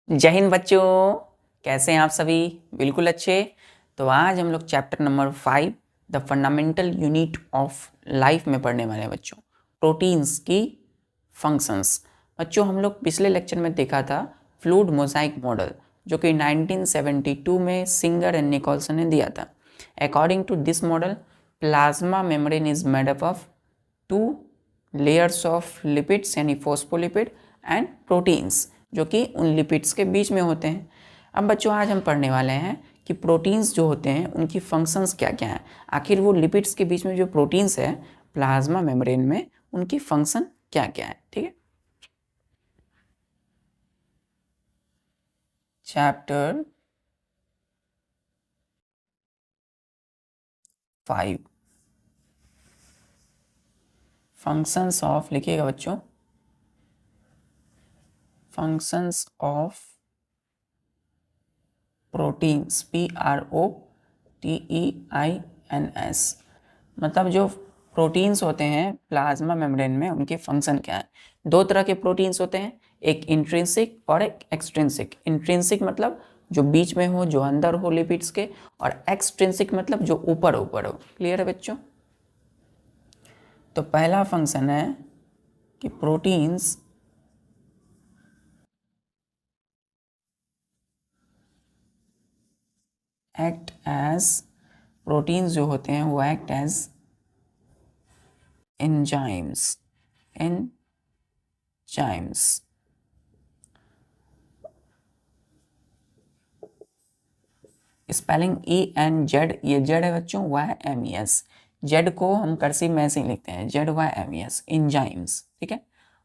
जय हिंद बच्चों, कैसे हैं आप सभी? बिल्कुल अच्छे। तो आज हम लोग chapter number 5 the fundamental unit of life में पढ़ने वाले हैं बच्चों, प्रोटीन्स की फंक्शंस। बच्चों हम लोग पिछले लेक्चर में देखा था फ्लूइड मोज़ाइक मॉडल, जो कि 1972 में सिंगर एंड निकोलसन ने दिया था। According to this model, plasma membrane is made up of 2 layers of lipids यानी फॉस्फोलिपिड एंड प्रोटीन्स, जो कि उन लिपिड्स के बीच में होते हैं। अब बच्चों आज हम पढ़ने वाले हैं कि प्रोटीन्स जो होते हैं उनकी फंक्शंस क्या क्या हैं। आखिर वो लिपिड्स के बीच में जो प्रोटीन्स है प्लाज्मा मेम्ब्रेन में, उनकी फंक्शन क्या क्या है। ठीक है, चैप्टर 5 फंक्शंस ऑफ, लिखिएगा बच्चों, फंक्शंस ऑफ प्रोटीन्स, PROTEINS। मतलब जो प्रोटीन्स होते हैं प्लाज्मा मेम्ब्रेन में, उनके फंक्शन क्या है। दो तरह के प्रोटीन्स होते हैं, एक इंट्रिंसिक और एक एक्सट्रिंसिक। इंट्रिंसिक मतलब जो बीच में हो, जो अंदर हो लिपिड्स के, और एक्सट्रिंसिक मतलब जो ऊपर ऊपर हो। क्लियर है बच्चों? तो पहला फंक्शन है कि प्रोटीन्स एक्ट एज, प्रोटीन्स जो होते हैं वो act as enzymes. Enzymes spelling ENZ, ये जेड है बच्चों, YMES। जेड को हम कर्सिव में ऐसे ही लिखते हैं, ZYMES, इंजाइम्स। ठीक है,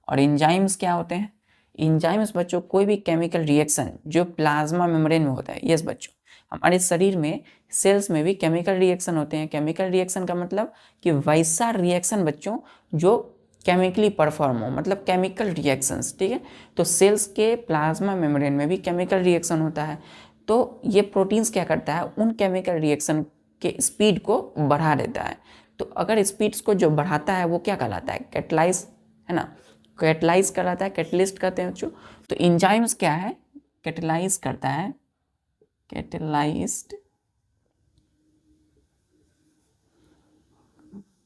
और इंजाइम्स क्या होते हैं? इंजाइम्स बच्चों कोई भी केमिकल रिएक्शन जो प्लाज्मा मेम्ब्रेन में होता है। यस बच्चों, हमारे शरीर में सेल्स में भी केमिकल रिएक्शन होते हैं। केमिकल रिएक्शन का मतलब कि वैसा रिएक्शन बच्चों जो केमिकली परफॉर्म हो, मतलब केमिकल रिएक्शंस। ठीक है, तो सेल्स के प्लाज्मा मेम्ब्रेन में भी केमिकल रिएक्शन होता है। तो ये प्रोटीन्स क्या करता है, उन केमिकल रिएक्शन के स्पीड को बढ़ा देता है। तो अगर स्पीड्स को जो बढ़ाता है वो क्या कहलाता है? कैटलाइज, है ना, कैटलाइज कहलाता है, कैटलिस्ट कहते हैं बच्चों। तो इंजाइम्स क्या है? कैटलाइज करता है, कैटलाइज्ड,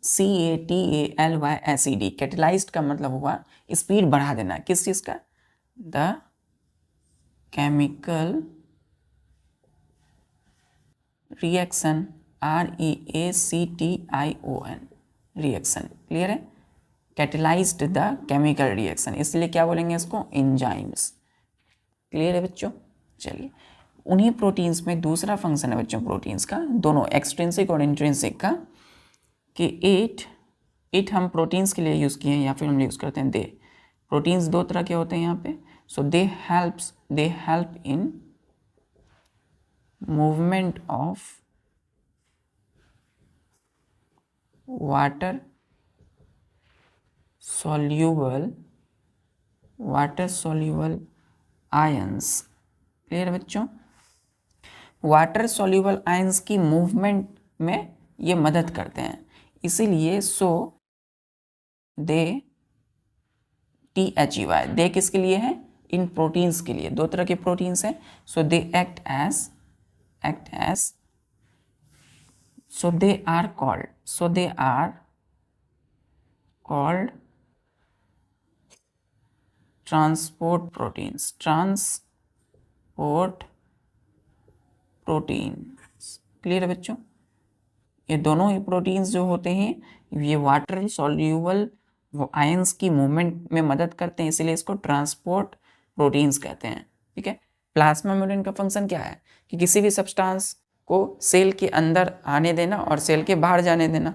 CATALYSED। कैटलाइज्ड का मतलब हुआ स्पीड बढ़ा देना। किस चीज़ का? The chemical reaction, REACTION, reaction. Clear है? कैटलाइज्ड द केमिकल रिएक्शन, इसलिए क्या बोलेंगे इसको? एंजाइम्स। क्लियर है बच्चों? चलिए, उन्हीं प्रोटीन्स में दूसरा फंक्शन है बच्चों प्रोटीन्स का, दोनों एक्सट्रिंसिक और इंट्रिंसिक का, कि इट हम प्रोटीन्स के लिए यूज़ किए हैं या फिर हम यूज़ करते हैं दे। प्रोटीन्स दो तरह के होते हैं यहाँ पे। So they help in movement of water soluble ions. Clear है बच्चों? वाटर सॉल्यूबल आयंस की मूवमेंट में ये मदद करते हैं, इसीलिए दे THEY, दे किसके लिए है? इन प्रोटीन्स के लिए। दो तरह के प्रोटीन्स हैं। So they act as so they are called transport proteins. क्लियर है बच्चों? ये दोनों ही प्रोटीन्स जो होते हैं ये वाटर सॉल्यूबल आयंस की मूवमेंट में मदद करते हैं, इसीलिए इसको ट्रांसपोर्ट प्रोटीन्स कहते हैं। ठीक है, प्लाज्मा मेम्ब्रेन का फंक्शन क्या है? कि किसी भी सब्सटेंस को सेल के अंदर आने देना और सेल के बाहर जाने देना।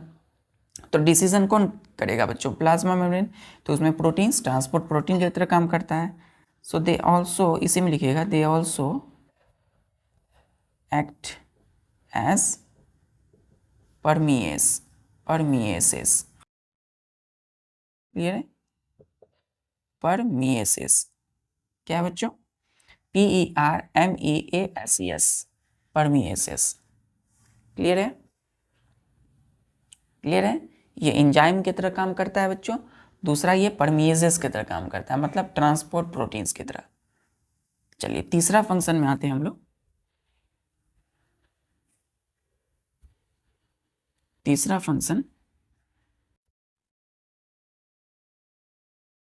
तो डिसीजन कौन करेगा बच्चों? Plasma membrane. तो उसमें प्रोटीन्स ट्रांसपोर्ट प्रोटीन की तरह काम करता है। सो दे ऑल्सो, इसी में लिखिएगा, they also act as permeases. Clear है? परमिएसेस क्या है बच्चों? PERMEASES, permeases. क्लियर है? क्लियर है? ये एंजाइम की तरह काम करता है बच्चों। दूसरा ये परमिएसेस की तरह काम करता है, मतलब ट्रांसपोर्ट प्रोटीन्स की तरह। चलिए तीसरा फंक्शन में आते हैं हम लोग। तीसरा फंक्शन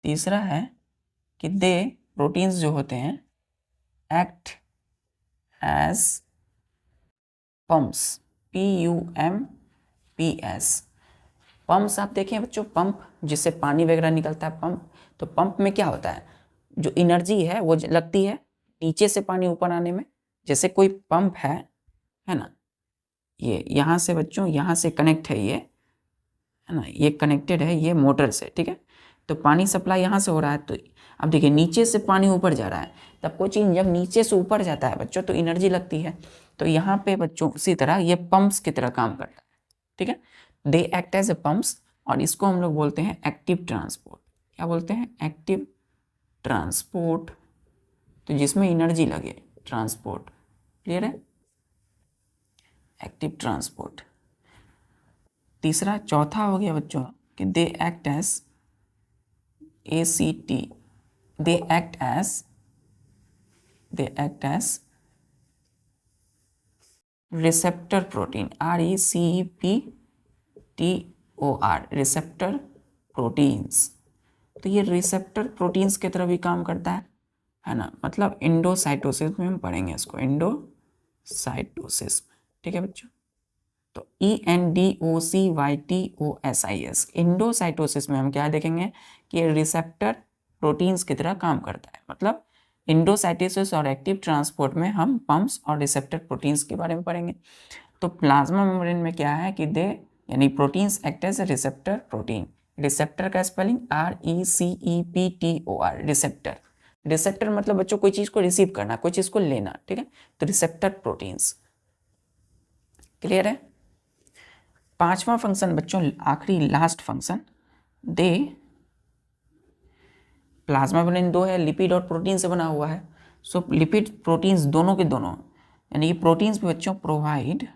तीसरा है कि दे प्रोटीन्स जो होते हैं act as pumps, PUMPS। Pumps आप देखें बच्चों, पंप जिससे पानी वगैरह निकलता है, पंप। तो पंप में क्या होता है, जो एनर्जी है वो लगती है नीचे से पानी ऊपर आने में। जैसे कोई पंप है ना, ये यहाँ से बच्चों, यहाँ से कनेक्ट है, ये है ना, ये कनेक्टेड है ये मोटर से, ठीक है। तो पानी सप्लाई यहाँ से हो रहा है, तो अब देखिए नीचे से पानी ऊपर जा रहा है। तब कोई चीज़ जब नीचे से ऊपर जाता है बच्चों तो एनर्जी लगती है। तो यहाँ पे बच्चों उसी तरह ये पंप्स की तरह काम करता है, ठीक है। They act as a pumps, और इसको हम लोग बोलते हैं एक्टिव ट्रांसपोर्ट। क्या बोलते हैं, एक्टिव ट्रांसपोर्ट। तो जिसमें एनर्जी लगे, ट्रांसपोर्ट। क्लियर है, एक्टिव ट्रांसपोर्ट। तीसरा, चौथा हो गया बच्चों कि they act as ACT, they act as receptor protein, RECEPTOR, receptor proteins. तो ये रिसेप्टर प्रोटीन्स की तरह भी काम करता है ना। मतलब इंडोसाइटोसिस में हम पढ़ेंगे इसको, इंडोसाइटोसिस, ठीक है बच्चों। तो ENDOCYTOSIS, इंडोसाइटोसिस में हम क्या देखेंगे कि रिसेप्टर प्रोटीन्स की तरह काम करता है। मतलब इंडोसाइटोसिस और एक्टिव ट्रांसपोर्ट में हम पंप्स और रिसेप्टर प्रोटीन्स के बारे में पढ़ेंगे। तो प्लाज्मा मेम्ब्रेन में क्या है कि दे यानी proteins act as a receptor protein. Receptor का स्पेलिंग RECEPTOR, रिसेप्टर। रिसेप्टर मतलब बच्चों कोई चीज़ को रिसीव करना, कोई चीज़ को लेना, ठीक है। तो रिसेप्टर प्रोटीन्स। क्लियर है। पांचवा फंक्शन बच्चों, आखिरी लास्ट फंक्शन, दे प्लाज्मा मेम्ब्रेन दो है, लिपिड और प्रोटीन से बना हुआ है। सो लिपिड प्रोटीन्स दोनों के दोनों, यानी ये प्रोटीन्स भी बच्चों provide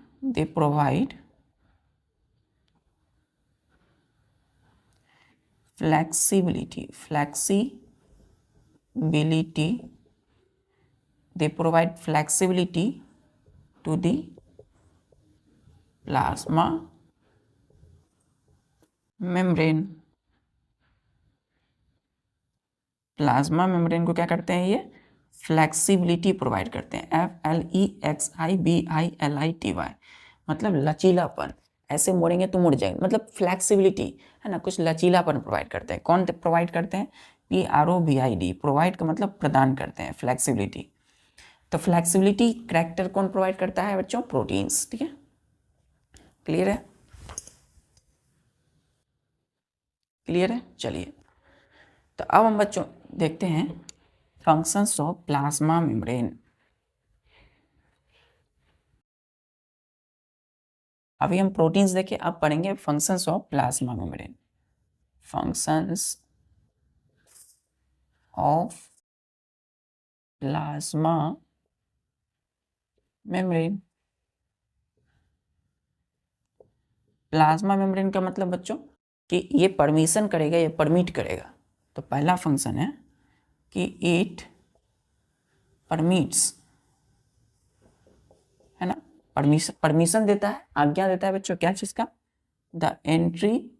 flexibility, they provide flexibility to the plasma membrane। Plasma membrane को क्या करते हैं, ये फ्लेक्सिबिलिटी प्रोवाइड करते हैं, FLEXIBILITY, मतलब लचीलापन। ऐसे मोड़ेंगे तो मुड़ जाएंगे, मतलब फ्लेक्सिबिलिटी है ना, कुछ लचीलापन प्रोवाइड करते हैं। कौन प्रोवाइड करते हैं, PROVID, प्रोवाइड का मतलब प्रदान करते हैं, फ्लेक्सिबिलिटी। तो फ्लेक्सिबिलिटी करैक्टर कौन प्रोवाइड करता है बच्चों, प्रोटीन्स, ठीक है। क्लियर है, क्लियर है। चलिए तो अब हम बच्चों देखते हैं फंक्शंस ऑफ प्लाज्मा मेम्ब्रेन। अभी हम प्रोटीन्स देखे, अब पढ़ेंगे functions of plasma membrane. Functions of plasma membrane. Plasma membrane का मतलब बच्चों कि ये परमिशन करेगा, ये परमिट करेगा। तो पहला फंक्शन है कि इट परमिट्स, है ना, परमिशन देता है, आज्ञा देता है बच्चों, क्या चीज का, the entry,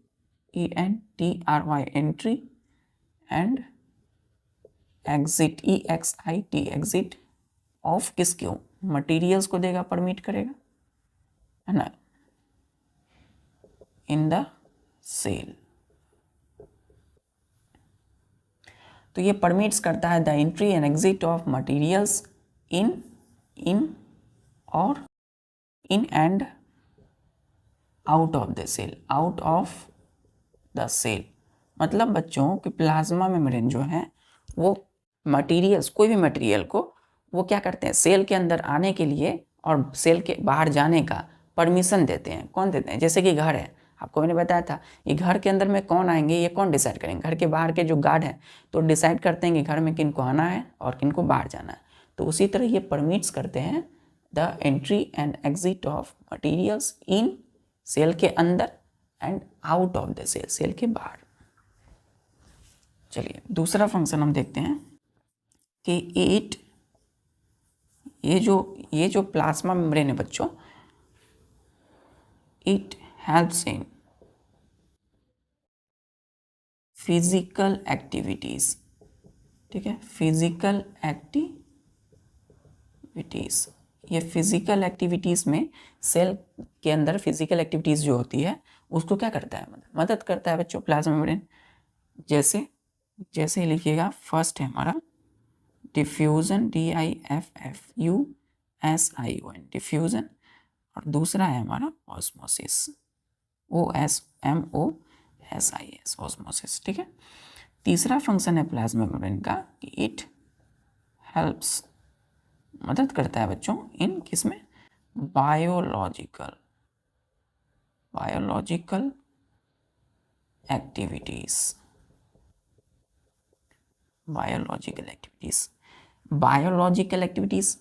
ENTRY, entry, and exit, EXIT, exit, of किसके, मटेरियल्स को देगा, परमिट करेगा, है ना, इन द सेल। तो ये परमिट्स करता है the entry and exit of materials in और in and out of the cell, out of the cell. मतलब बच्चों कि प्लाज्मा मेम्ब्रेन जो है वो मटेरियल्स, कोई भी मटेरियल को वो क्या करते हैं, सेल के अंदर आने के लिए और सेल के बाहर जाने का परमिशन देते हैं। कौन देते हैं, जैसे कि घर है, आपको मैंने बताया था, ये घर के अंदर में कौन आएंगे, ये कौन डिसाइड करेंगे, घर के बाहर के जो गार्ड हैं तो डिसाइड करते हैं कि घर में किन को आना है और किन को बाहर जाना है। तो उसी तरह ये परमिट्स करते हैं the entry and exit of materials in cell के अंदर and out of the cell, cell के बाहर। चलिए दूसरा फंक्शन हम देखते हैं कि इट ये जो प्लाज्मा मेम्ब्रेन है बच्चों, it helps in physical activities, ठीक है, फिजिकल एक्टिविटीज। ये फिजिकल एक्टिविटीज में सेल के अंदर फिजिकल एक्टिविटीज जो होती है उसको क्या करता है, मदद करता है बच्चों प्लाज्मा मेम्ब्रेन। जैसे जैसे लिखिएगा, फर्स्ट है हमारा डिफ्यूजन, DIFFUSION डिफ्यूजन, और दूसरा है हमारा ऑस्मोसिस, OSMOSIS ऑस्मोसिस, ठीक है। तीसरा फंक्शन है प्लाज्मा मेम्ब्रेन का कि इट हेल्प्स, मदद करता है बच्चों इन किसमें, biological activities, biological activities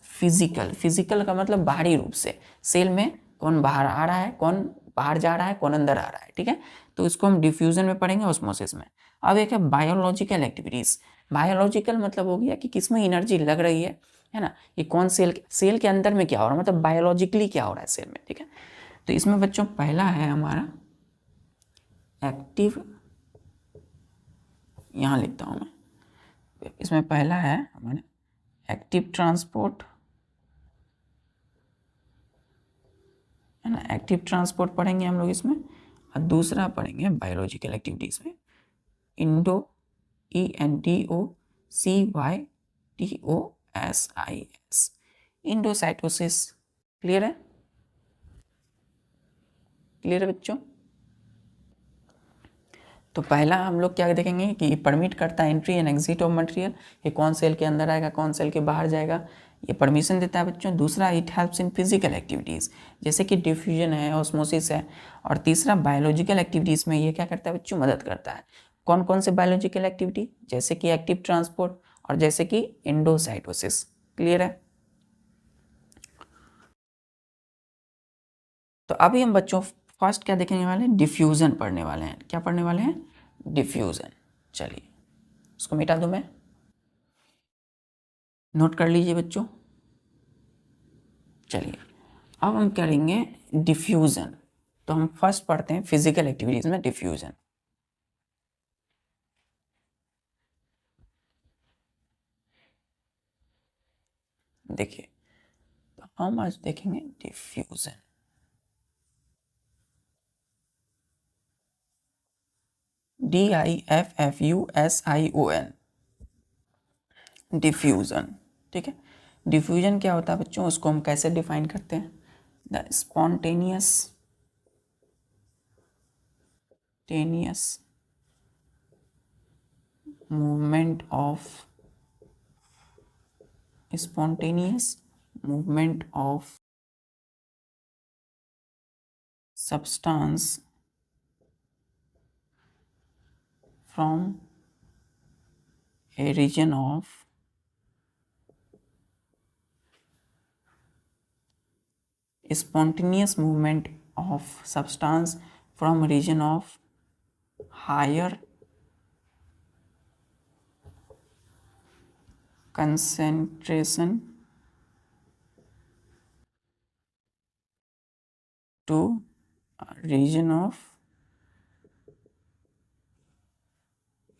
physical का मतलब बाहरी रूप से, सेल में कौन बाहर आ रहा है, कौन बाहर जा रहा है, कौन अंदर आ रहा है, ठीक है। तो इसको हम डिफ्यूजन में पढ़ेंगे, ऑस्मोसिस में। अब एक है बायोलॉजिकल एक्टिविटीज। बायोलॉजिकल मतलब हो गया कि किसमें एनर्जी लग रही है ना, ये कौन सेल के अंदर में क्या हो रहा है, मतलब बायोलॉजिकली क्या हो रहा है सेल में, ठीक है। तो इसमें बच्चों पहला है हमारा एक्टिव, यहाँ लिखता हूँ मैं, इसमें पहला है हमारा एक्टिव ट्रांसपोर्ट, है ना, एक्टिव ट्रांसपोर्ट पढ़ेंगे हम लोग इसमें। और दूसरा पढ़ेंगे बायोलॉजिकल एक्टिविटीज में ENDOCYTOSIS, इंडोसाइटोसिस। क्लियर है, क्लियर है बच्चों। तो पहला हम लोग क्या देखेंगे कि परमिट करता है entry and exit of material, ये कौन सेल के अंदर आएगा, कौन सेल के बाहर जाएगा, ये परमिशन देता है बच्चों। दूसरा it helps in physical activities, जैसे कि डिफ्यूजन है, ऑस्मोसिस है। और तीसरा बायोलॉजिकल एक्टिविटीज़ में ये क्या करता है बच्चों, मदद करता है। कौन कौन से बायोलॉजिकल एक्टिविटी, जैसे कि एक्टिव ट्रांसपोर्ट और जैसे कि एंडोसाइटोसिस। क्लियर है। तो अभी हम बच्चों फर्स्ट क्या देखने वाले हैं, डिफ्यूजन पढ़ने वाले हैं। क्या पढ़ने वाले हैं, डिफ्यूजन। चलिए उसको मिटा दूं मैं, नोट कर लीजिए बच्चों। चलिए अब हम करेंगे डिफ्यूजन। तो हम फर्स्ट पढ़ते हैं फिजिकल एक्टिविटीज में डिफ्यूजन। देखिए तो हम आज देखेंगे डिफ्यूजन। DIFFUSION डिफ्यूजन, ठीक है। डिफ्यूजन क्या होता है बच्चों, उसको हम कैसे डिफाइन करते हैं, the spontaneous movement of substance from a region of spontaneous movement of substance from a region of higher concentration to a region of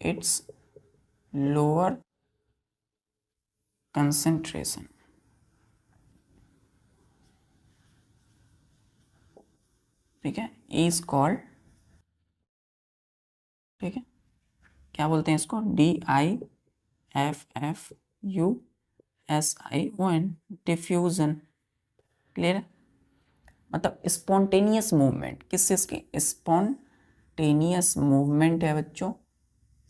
its lower concentration, ठीक है, इज कॉल्ड, ठीक है, क्या बोलते हैं इसको, DIFFUSION डिफ्यूजन। क्लियर है। मतलब स्पॉन्टेनियस मूवमेंट, किस चीज़ की, स्पॉन्टेनियस मूवमेंट है बच्चों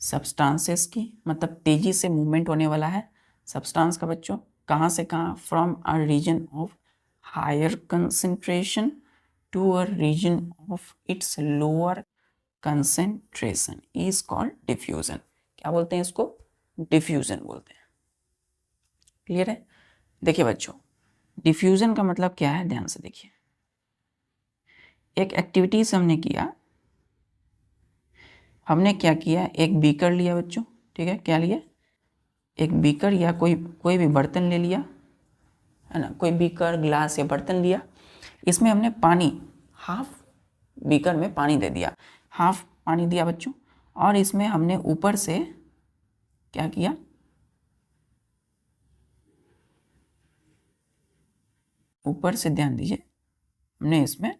सब्सटेंसेस की, मतलब तेजी से मूवमेंट होने वाला है सब्सटेंस का बच्चों, कहाँ से कहाँ, from a region of higher concentration to a region of its lower concentration is called diffusion. क्या बोलते हैं इसको, डिफ्यूजन बोलते हैं। क्लियर है। देखिए बच्चों डिफ्यूजन का मतलब क्या है, ध्यान से देखिए। एक एक्टिविटीज हमने क्या किया, एक बीकर लिया बच्चों, ठीक है, क्या लिया, एक बीकर या कोई भी बर्तन ले लिया, है ना, कोई बीकर, ग्लास या बर्तन लिया, इसमें हमने पानी, हाफ बीकर में पानी दे दिया, हाफ पानी दिया बच्चों, और इसमें हमने ऊपर से क्या किया, ऊपर से ध्यान दीजिए, हमने इसमें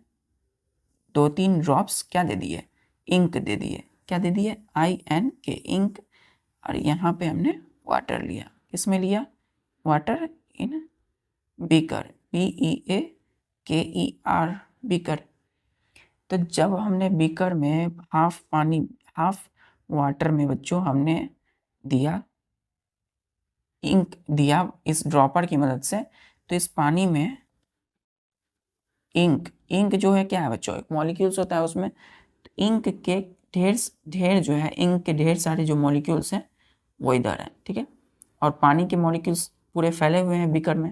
2-3 ड्रॉप्स क्या दे दिए, इंक दे दिए, क्या दे दिए, INK, इंक। और यहाँ पे हमने वाटर लिया, किसमें लिया, water in beaker, BEAKER, beaker. तो जब हमने बीकर में हाफ पानी, हाफ वाटर में बच्चों हमने दिया, इंक दिया इस ड्रॉपर की मदद से, तो इस पानी में इंक जो है क्या है बच्चों, एक मॉलिक्यूल्स होता है उसमें, तो इंक के ढेर जो है, इंक के ढेर सारे जो मॉलिक्यूल्स हैं वो इधर है, ठीक है। और पानी के मॉलिक्यूल्स पूरे फैले हुए हैं बीकर में,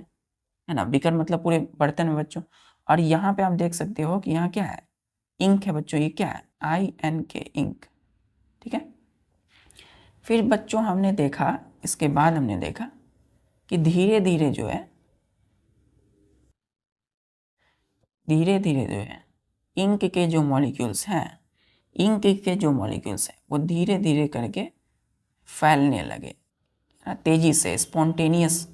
है ना, बीकर मतलब पूरे बर्तन में बच्चों। और यहाँ पे आप देख सकते हो कि यहाँ क्या है, इंक है बच्चों, ये क्या है, INK, इंक, ठीक है। फिर बच्चों हमने देखा, इसके बाद हमने देखा कि धीरे धीरे जो है, धीरे धीरे जो है इंक के जो मॉलिक्यूल्स हैं, इंक के जो मॉलिक्यूल्स हैं वो धीरे धीरे करके फैलने लगे, तेजी से, स्पॉन्टेनियस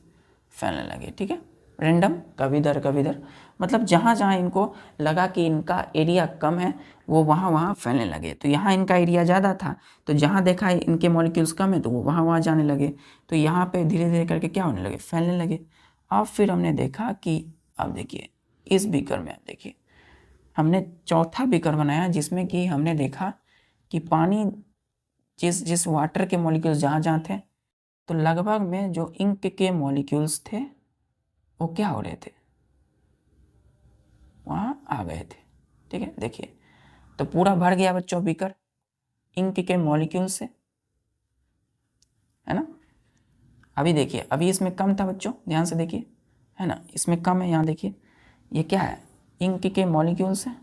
फैलने लगे, ठीक है, रैंडम, कभी इधर कभी इधर, मतलब जहाँ जहाँ इनको लगा कि इनका एरिया कम है वो वहाँ वहाँ फैलने लगे। तो यहाँ इनका एरिया ज़्यादा था, तो जहाँ देखा इनके मॉलिक्यूल्स कम है तो वो वहाँ वहाँ जाने लगे, तो यहाँ पे धीरे धीरे करके क्या होने लगे, फैलने लगे। अब फिर हमने देखा कि, अब देखिए इस बीकर में, आप देखिए हमने चौथा बीकर बनाया जिसमें कि हमने देखा कि पानी, जिस वाटर के मॉलिक्यूल्स जहाँ जहाँ थे, तो लगभग में जो इंक के मॉलिक्यूल्स थे वो क्या हो रहे थे, वहाँ आ गए थे, ठीक है। देखिए तो पूरा भर गया बच्चों बीकर इंक के मॉलिक्यूल से, है ना। अभी देखिए, अभी इसमें कम था बच्चों, ध्यान से देखिए, है ना, इसमें कम है, यहाँ देखिए ये क्या है, इंक के मॉलिक्यूल्स है।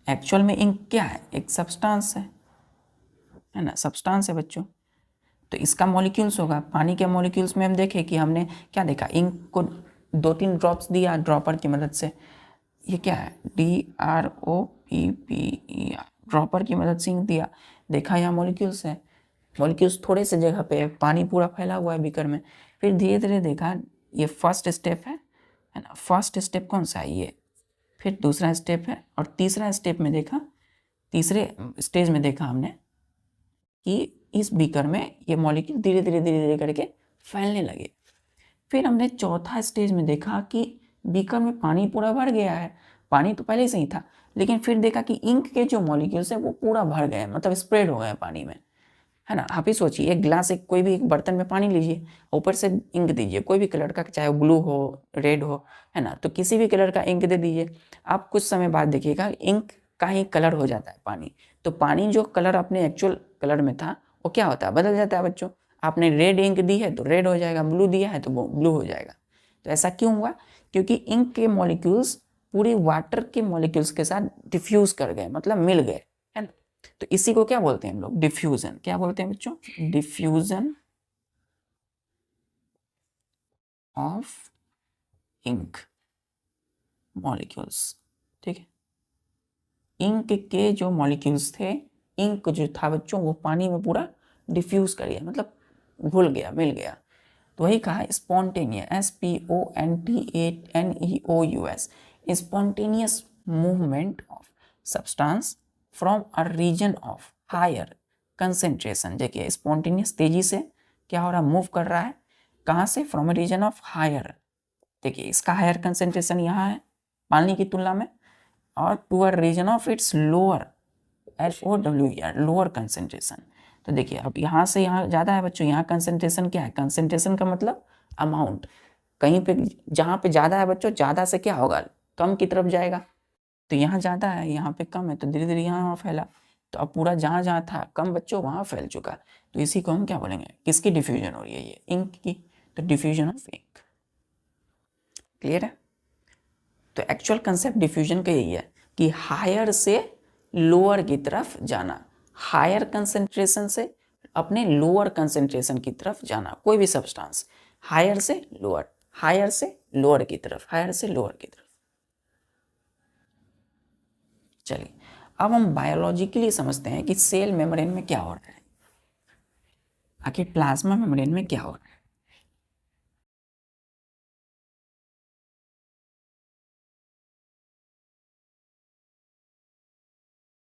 एक्चुअल में इंक क्या है, एक सब्सटेंस है ना, सब्सटेंस है बच्चों। तो इसका मॉलिक्यूल्स होगा, पानी के मॉलिक्यूल्स में हम देखें कि हमने क्या देखा, इंक को 2-3 ड्रॉप्स दिया ड्रॉपर की मदद से, ये क्या है, DROPPER, ड्रॉपर की मदद से इंक दिया, देखा यहाँ मॉलिक्यूल्स है, मॉलिक्यूल्स थोड़े से जगह पे है, पानी पूरा फैला हुआ है बीकर में। फिर धीरे धीरे देखा, ये फर्स्ट स्टेप है ना, फर्स्ट स्टेप कौन सा है ये, फिर दूसरा स्टेप है, और तीसरा स्टेप में देखा, तीसरे स्टेज में देखा हमने कि इस बीकर में ये मॉलिक्यूल धीरे धीरे धीरे धीरे करके फैलने लगे। फिर हमने चौथा स्टेज में देखा कि बीकर में पानी पूरा भर गया है, पानी तो पहले से ही था, लेकिन फिर देखा कि इंक के जो मॉलिक्यूल्स है वो पूरा भर गए, मतलब स्प्रेड हो गए पानी में, है ना। आप ही सोचिए, एक ग्लास, एक कोई भी एक बर्तन में पानी लीजिए, ऊपर से इंक दीजिए, कोई भी कलर का, चाहे ब्लू हो, रेड हो, है ना, तो किसी भी कलर का इंक दे दीजिए, आप कुछ समय बाद देखिएगा इंक का ही कलर हो जाता है पानी। तो पानी जो कलर अपने एक्चुअल कलर में था वो क्या होता है, बदल जाता है बच्चों। आपने रेड इंक दी है तो रेड हो जाएगा, ब्लू दिया है तो वो ब्लू हो जाएगा। तो ऐसा क्यों हुआ, क्योंकि इंक के मॉलिक्यूल्स पूरी वाटर के मॉलिक्यूल्स के साथ डिफ्यूज कर गए, मतलब मिल गए, है ना। तो इसी को क्या बोलते हैं हम लोग, डिफ्यूजन। क्या बोलते हैं बच्चों, डिफ्यूजन ऑफ इंक मॉलिक्यूल्स, ठीक है। इंक के जो मॉलिक्यूल्स थे, इंक जो था बच्चों वो पानी में पूरा डिफ्यूज कर गया, मतलब घुल गया, मिल गया। तो वही कहा spontaneous, SPONTANEOUS, spontaneous movement of substance from a region of higher concentration. देखिए स्पॉन्टेनियस तेजी से क्या हो रहा है, मूव कर रहा है, कहाँ से, from a region of higher. देखिए इसका हायर कंसेंट्रेशन यहाँ है पानी की तुलना में, और to a region of its lower, LOWER, lower concentration. तो देखिए अब यहाँ से यहाँ ज़्यादा है बच्चों, यहाँ कंसेंट्रेशन क्या है, कंसेंट्रेशन का मतलब अमाउंट, कहीं पे जहाँ पे ज़्यादा है बच्चों, ज़्यादा से क्या होगा, कम की तरफ जाएगा। तो यहाँ ज़्यादा है, यहाँ पे कम है, तो धीरे धीरे यहाँ फैला, तो अब पूरा जहाँ जहाँ था कम बच्चों वहाँ फैल चुका। तो इसी को हम क्या बोलेंगे, किसकी डिफ्यूजन हो रही है, ये इंक की, तो डिफ्यूजन ऑफ इंक। क्लियर है। तो एक्चुअल कंसेप्ट डिफ्यूजन का यही है कि हायर से लोअर की तरफ जाना, हायर कंसेंट्रेशन से अपने लोअर कंसेंट्रेशन की तरफ जाना, कोई भी सब्सटेंस हायर से लोअर, हायर से लोअर की तरफ, हायर से लोअर की तरफ। चलिए अब हम बायोलॉजिकली समझते हैं कि सेल मेम्ब्रेन में क्या हो रहा है, आखिर प्लाज्मा मेम्ब्रेन में क्या हो रहा है।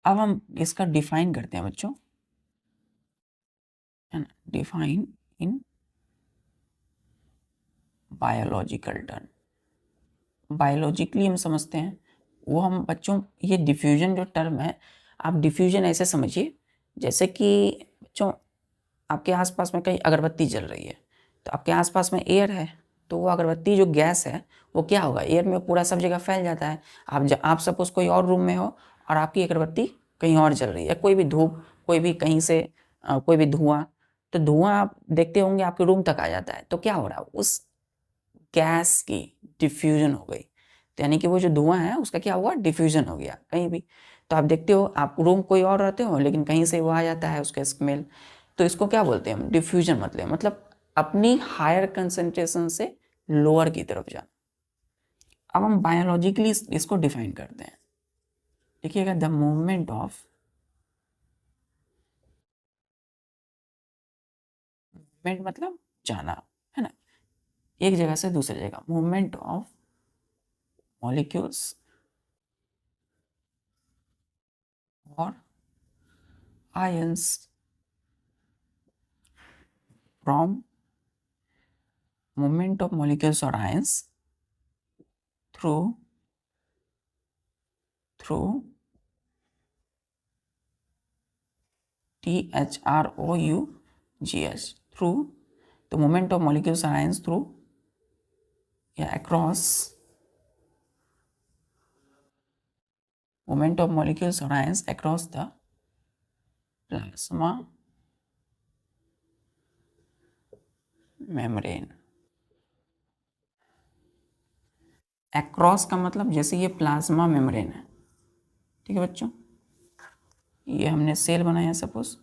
अब हम इसका डिफाइन करते हैं बच्चों, है ना, define in biological term. Biologically हम समझते हैं वो हम बच्चों, ये डिफ्यूजन जो टर्म है, आप डिफ्यूजन ऐसे समझिए जैसे कि बच्चों आपके आसपास में कहीं अगरबत्ती जल रही है, तो आपके आसपास में एयर है, तो वो अगरबत्ती जो गैस है वो क्या होगा, एयर में पूरा सब जगह फैल जाता है। आप सपोज कोई और रूम में हो और आपकी अगरबत्ती कहीं और जल रही है, कोई भी धूप, कोई भी कहीं से कोई भी धुआं, तो धुआं आप देखते होंगे आपके रूम तक आ जाता है, तो क्या हो रहा है, उस गैस की डिफ्यूजन हो गई। तो यानी कि वो जो धुआं है उसका क्या हुआ, डिफ्यूजन हो गया कहीं भी। तो आप देखते हो आप रूम कोई और रहते हो लेकिन कहीं से वो आ जाता है उसका स्मेल, तो इसको क्या बोलते हैं हम, डिफ्यूजन। मतलब अपनी हायर कंसंट्रेशन से लोअर की तरफ जाना। अब हम बायोलॉजिकली इसको डिफाइन करते हैं, देखिएगा, द मूवमेंट ऑफ, मूवमेंट मतलब जाना, है ना, एक जगह से दूसरी जगह, मूवमेंट ऑफ मॉलिक्यूल्स और ions from, movement of molecules or ions through THROUGH, through the movement of molecules or ions through, yeah, across, movement of molecules or ions across the plasma membrane। across का मतलब जैसे ये plasma membrane है, ठीक है बच्चों, ये हमने सेल बनाया सपोज,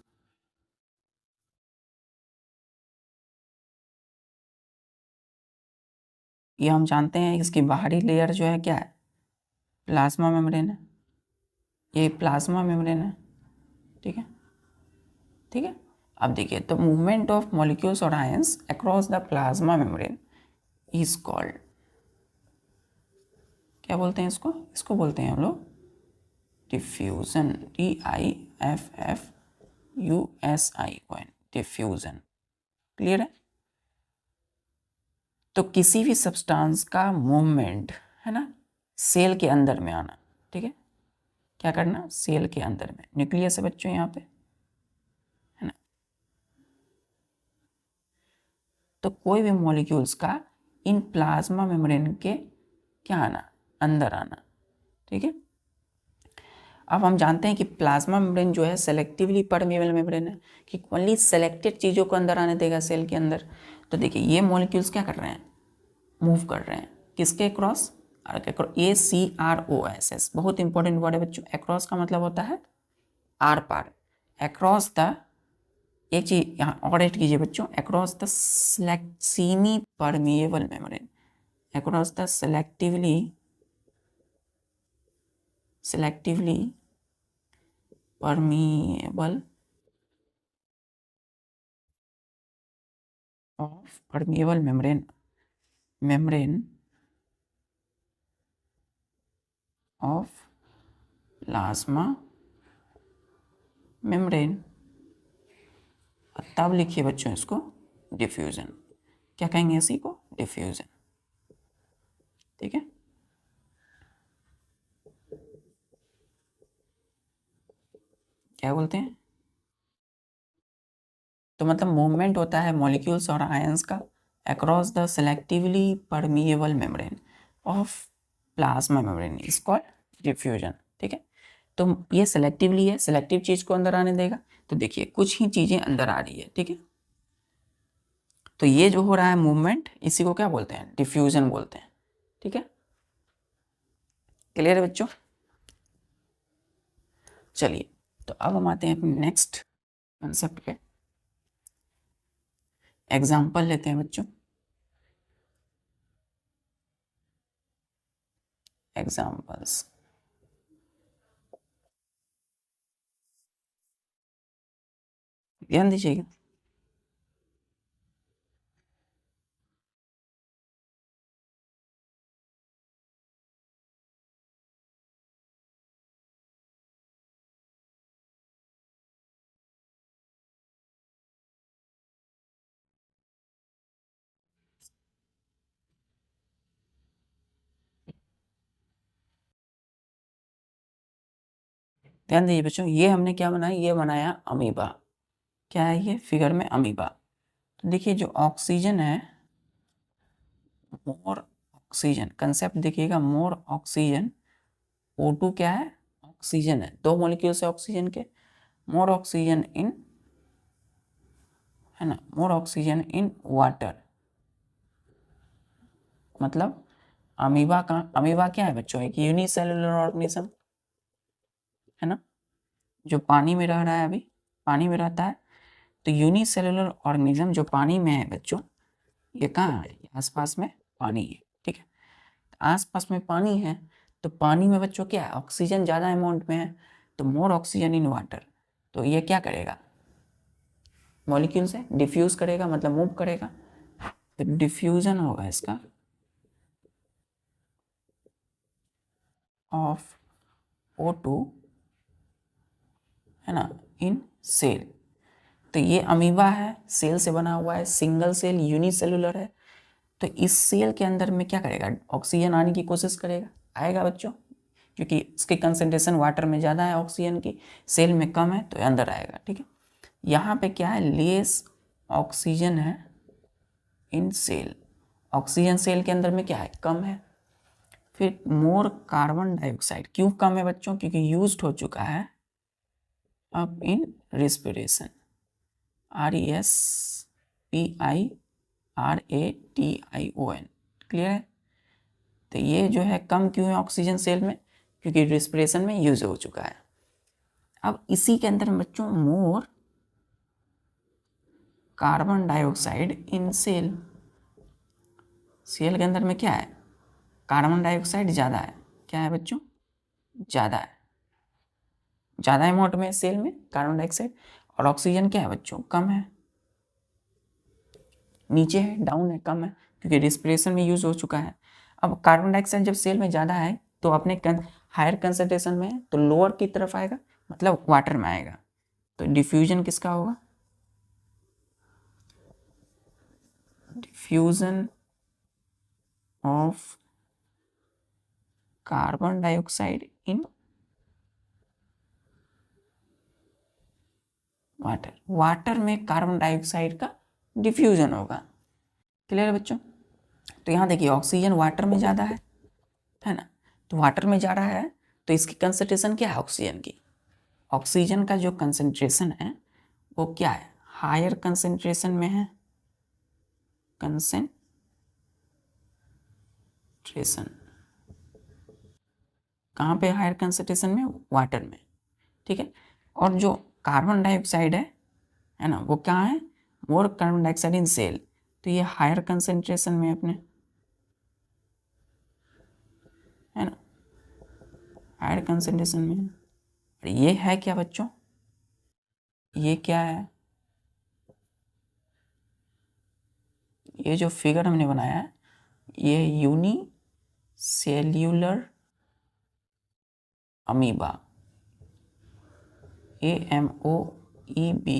ये हम जानते हैं इसकी बाहरी लेयर जो है क्या है, प्लाज्मा मेम्ब्रेन है, ये प्लाज्मा मेम्ब्रेन है, ठीक है, ठीक है। अब देखिए, तो मूवमेंट ऑफ मॉलिक्यूल्स और ions across the plasma membrane is called, क्या बोलते हैं इसको, इसको बोलते हैं हम लोग डिफ्यूजन, DIFFUSION, डिफ्यूजन। क्लियर है। तो किसी भी सब्सटेंस का मूवमेंट, है ना, सेल के अंदर में आना, ठीक है, क्या करना, सेल के अंदर में, न्यूक्लियस है बच्चों यहाँ पे, है ना, तो कोई भी मॉलिक्यूल्स का इन प्लाज्मा मेम्ब्रेन के क्या आना, अंदर आना, ठीक है। अब हम जानते हैं कि प्लाज्मा मेम्ब्रेन जो है सेलेक्टिवली परमेबल मेम्ब्रेन है, कि ओनली सेलेक्टेड चीज़ों को अंदर आने देगा सेल के अंदर। तो देखिए ये मॉलिक्यूल्स क्या कर रहे हैं, मूव कर रहे हैं, किसके क्रॉस, ACROSS, बहुत इंपॉर्टेंट वर्ड है बच्चों। अक्रॉस का मतलब होता है आर पार, अक्रॉस द, एक चीज यहाँ और ऐड कीजिए बच्चों, across the semi permeable membrane, across the selectively permeable of permeable membrane of plasma membrane। तब लिखिए बच्चों इसको डिफ्यूजन, क्या कहेंगे इसी को, डिफ्यूजन, ठीक है। क्या बोलते हैं, तो मतलब मूवमेंट होता है मॉलिक्यूल्स और आयंस का across the selectively permeable membrane of plasma membrane is called diffusion, ठीक है। तो ये सेलेक्टिवली है, सेलेक्टिव चीज को अंदर आने देगा, तो देखिए कुछ ही चीजें अंदर आ रही है, ठीक है, तो ये जो हो रहा है मूवमेंट, इसी को क्या बोलते हैं, डिफ्यूजन बोलते हैं, ठीक है। क्लियर है बच्चों। चलिए तो अब हम आते हैं अपने नेक्स्ट कंसेप्ट पे, एग्जाम्पल लेते हैं बच्चों। एग्जाम्पल्स। ध्यान दीजिएगा। ध्यान दीजिए बच्चों, ये हमने क्या बनाया, ये बनाया अमीबा। क्या है ये फिगर में, अमीबा। तो देखिए जो ऑक्सीजन है, मोर ऑक्सीजन, कंसेप्ट देखिएगा, मोर ऑक्सीजन, O2 क्या है, ऑक्सीजन है, दो मॉलिक्यूल्स है ऑक्सीजन के, मोर ऑक्सीजन इन, है ना, मोर ऑक्सीजन इन वाटर। मतलब अमीबा का, अमीबा क्या है बच्चों, एक यूनिसेलुलर ऑर्गेनिज्म है ना, जो पानी में रह रहा है, अभी पानी में रहता है। तो यूनिसेलुलर ऑर्गेनिज्म जो पानी में है बच्चों, ये कहाँ है, आसपास में पानी है, ठीक है। आसपास में पानी है, तो पानी में बच्चों क्या है, ऑक्सीजन ज़्यादा अमाउंट में है, तो मोर ऑक्सीजन इन वाटर। तो ये क्या करेगा, मॉलिक्यूल से डिफ्यूज करेगा, मतलब मूव करेगा, तो डिफ्यूजन होगा इसका ऑफ O2, है ना, इन सेल। तो ये अमीबा है, सेल से बना हुआ है, सिंगल सेल यूनिसेलुलर है। तो इस सेल के अंदर में क्या करेगा, ऑक्सीजन आने की कोशिश करेगा, आएगा बच्चों, क्योंकि इसकी कंसंट्रेशन वाटर में ज़्यादा है, ऑक्सीजन की सेल में कम है, तो अंदर आएगा, ठीक है। यहाँ पे क्या है, लेस ऑक्सीजन है इन सेल, ऑक्सीजन सेल के अंदर में क्या है, कम है। फिर मोर कार्बन डाइऑक्साइड, क्यों कम है बच्चों, क्योंकि यूज्ड हो चुका है अब इन रिस्पिरेशन, RESPIRATION, क्लियर है। तो ये जो है कम क्यों है ऑक्सीजन सेल में, क्योंकि रिस्पिरेशन में यूज हो चुका है। अब इसी के अंदर बच्चों more carbon dioxide in cell, cell के अंदर में क्या है, कार्बन डाइऑक्साइड ज़्यादा है, क्या है बच्चों, ज़्यादा है, ज़्यादा अमाउंट में सेल में कार्बन डाइऑक्साइड, और ऑक्सीजन क्या है बच्चों, कम है, नीचे है, डाउन है, कम है, क्योंकि रिस्पिरेशन में यूज हो चुका है। अब कार्बन डाइऑक्साइड जब सेल में ज़्यादा है, तो अपने हायर कंसंट्रेशन में है, तो लोअर की तरफ आएगा, मतलब वाटर में आएगा। तो डिफ्यूजन किसका होगा, diffusion of carbon dioxide in water, water में कार्बन डाइऑक्साइड का डिफ्यूजन होगा, क्लियर है बच्चों। तो यहाँ देखिए ऑक्सीजन वाटर में ज़्यादा है ना, तो वाटर में जा रहा है, तो इसकी कंसंट्रेशन क्या है ऑक्सीजन की, ऑक्सीजन का जो कंसंट्रेशन है वो क्या है, हायर कंसंट्रेशन में है, कंसंट्रेशन कहाँ पे, हायर कंसंट्रेशन में, वाटर में, ठीक है। और जो कार्बन डाइऑक्साइड है ना, वो कहाँ है, more carbon dioxide in cell, तो ये हायर कंसंट्रेशन में अपने, है ना, हायर कंसंट्रेशन में है। और ये है क्या बच्चों, ये क्या है, ये जो फिगर हमने बनाया है, ये unicellular amoeba, AMOEBA,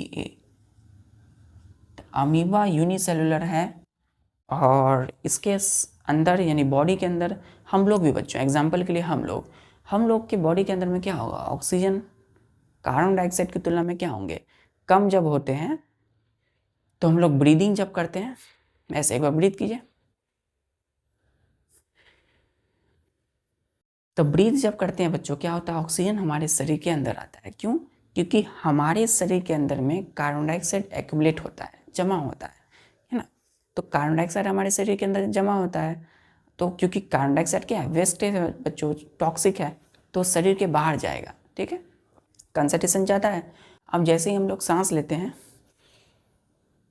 amoeba unicellular है। और इसके अंदर यानी बॉडी के अंदर हम लोग भी बच्चों, एग्जाम्पल के लिए हम लोग के बॉडी के अंदर में क्या होगा, ऑक्सीजन कार्बन डाइऑक्साइड की तुलना में क्या होंगे, कम जब होते हैं। तो हम लोग ब्रीदिंग जब करते हैं, ऐसे एक बार ब्रीथ कीजिए, तो ब्रीथ जब करते हैं बच्चों, क्या होता है, ऑक्सीजन हमारे शरीर के अंदर आता है, क्यों, क्योंकि हमारे शरीर के अंदर में कार्बन डाइऑक्साइड एक्यूमुलेट होता है, जमा होता है ना। तो कार्बन डाइऑक्साइड हमारे शरीर के अंदर जमा होता है, तो क्योंकि कार्बन डाइऑक्साइड क्या है, वेस्ट है बच्चों, टॉक्सिक है, तो शरीर के बाहर जाएगा, ठीक है, कंसंट्रेशन ज़्यादा है। अब जैसे ही हम लोग सांस लेते हैं,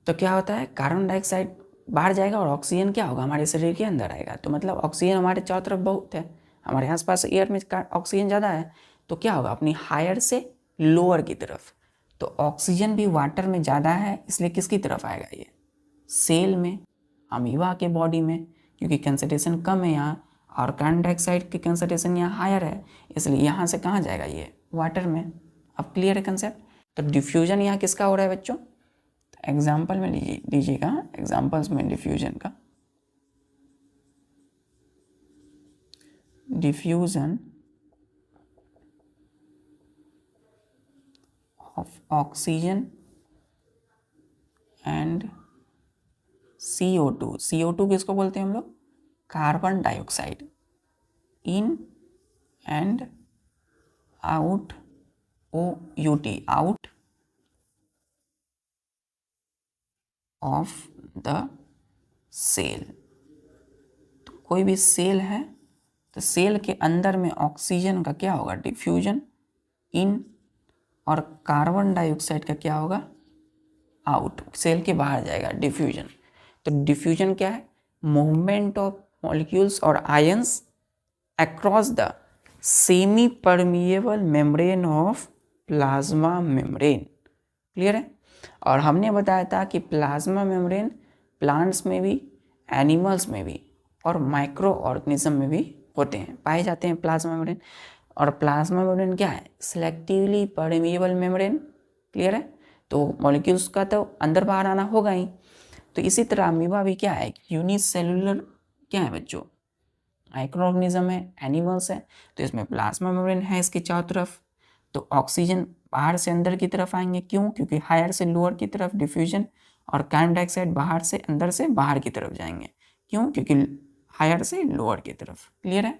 तो क्या होता है, कार्बन डाइऑक्साइड बाहर जाएगा और ऑक्सीजन क्या होगा, हमारे शरीर के अंदर आएगा। तो मतलब ऑक्सीजन हमारे चारों तरफ बहुत है, हमारे आसपास एयर में ऑक्सीजन ज़्यादा है तो क्या होगा, अपनी हायर से लोअर की तरफ। तो ऑक्सीजन भी वाटर में ज़्यादा है, इसलिए किसकी तरफ आएगा, ये सेल में, अमीबा के बॉडी में, क्योंकि कंसंट्रेशन कम है यहाँ और कार्बन डाइऑक्साइड की कंसंट्रेशन यहाँ हायर है, इसलिए यहाँ से कहाँ जाएगा, ये वाटर में। अब क्लियर है कंसेप्ट। तो डिफ्यूजन यहाँ किसका हो रहा है बच्चों, एग्जाम्पल में लीजिएगा, एग्जाम्पल्स में डिफ्यूजन का, diffusion of oxygen and CO2। CO2 किसको बोलते हैं हम लोग, carbon dioxide, in and out, OUT, out of the cell. तो कोई भी सेल है तो सेल के अंदर में ऑक्सीजन का क्या होगा, डिफ्यूजन इन, और कार्बन डाइऑक्साइड का क्या होगा, आउट, सेल के बाहर जाएगा, डिफ्यूजन। तो डिफ्यूजन क्या है, मूवमेंट ऑफ मॉलिक्यूल्स और ions across the semi permeable membrane of plasma membrane. Clear है। और हमने बताया था कि प्लाज्मा मेम्ब्रेन प्लांट्स में भी, एनिमल्स में भी और माइक्रो ऑर्गेनिज्म में भी होते हैं, पाए जाते हैं प्लाज्मा मेम्ब्रेन। और प्लाज्मा मेम्ब्रेन क्या है, सिलेक्टिवली परमिएबल मेम्ब्रेन। क्लियर है। तो मॉलिक्यूल्स का तो अंदर बाहर आना होगा ही। तो इसी तरह अमीबा भी क्या है, यूनिसेलुलर क्या है बच्चों, माइक्रो ऑर्गेनिज्म है, एनिमल्स है। तो इसमें प्लाज्मा मेम्ब्रेन है इसके चारों तरफ। तो ऑक्सीजन बाहर से अंदर की तरफ आएंगे, क्यों, क्योंकि हायर से लोअर की तरफ डिफ्यूजन, और कार्बन डाइऑक्साइड बाहर से अंदर से बाहर की तरफ जाएंगे, क्यों, क्योंकि हायर से लोअर की तरफ। क्लियर है,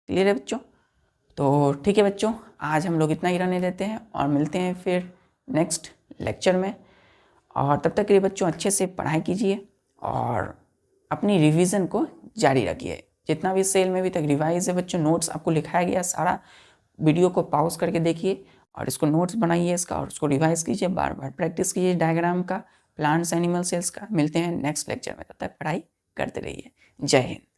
क्लियर है बच्चों। तो ठीक है बच्चों, आज हम लोग इतना ही रहने देते हैं और मिलते हैं फिर नेक्स्ट लेक्चर में। और तब तक के लिए बच्चों अच्छे से पढ़ाई कीजिए और अपनी रिवीजन को जारी रखिए। जितना भी सेल में भी तक रिवाइज है बच्चों, नोट्स आपको लिखाया गया सारा, वीडियो को पॉज करके देखिए और इसको नोट्स बनाइए इसका, और उसको रिवाइज कीजिए, बार बार प्रैक्टिस कीजिए डायग्राम का, प्लांट्स एनिमल सेल्स का। मिलते हैं नेक्स्ट लेक्चर में, तब तक पढ़ाई करते रहिए। जय हिंद।